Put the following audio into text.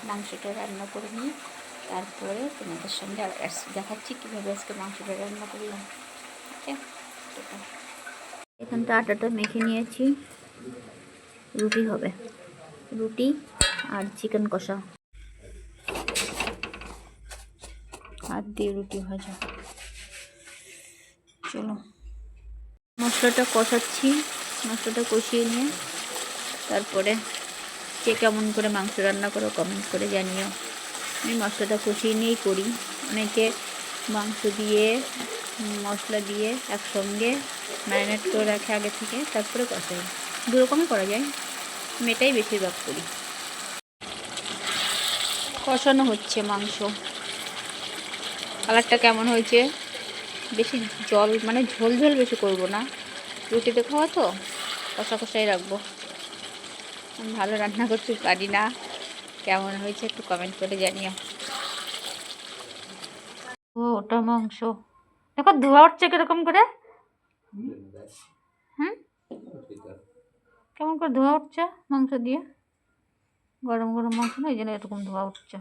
মাংসটা রান্না করে নিই, তারপরে তোমাদের সঙ্গে দেখাচ্ছি কীভাবে আজকে মাংসটা রান্না করলাম। এখানটা আটাটা মেখে নিয়েছি, রুটি হবে, রুটি আর চিকেন কষা, হাত দিয়ে রুটি ভাজা। চলো মশলাটা কষাচ্ছি, মশলাটা কষিয়ে নিয়ে তারপরে কে কেমন করে মাংস রান্না করো কমেন্ট করে জানিও। আমি মশলাটা কষিয়ে নিয়েই করি, অনেকে মাংস দিয়ে মশলা দিয়ে একসঙ্গে ম্যারিনেট করে রাখে আগে থেকে, তারপরে কষাই। দু রকমই করা যায়, আমি এটাই বেশিরভাগ করি। কষানো হচ্ছে মাংস, কালারটা কেমন হয়েছে, বেশি জল মানে ঝোল ঝোল বেশি করব না, রুটিতে খাওয়া তো কষা কষাই রাখবো। আমি ভালো রান্না করতে পারি না, কেমন হয়েছে একটু কমেন্ট করে জানিও। ও ওটা মাংস দেখো ধোয়া উঠছে কিরকম করে, কেমন করে ধোয়া উঠছে মাংস দিয়ে, গরম গরম মাংস না, এই জন্য এরকম ধোয়া উঠছে।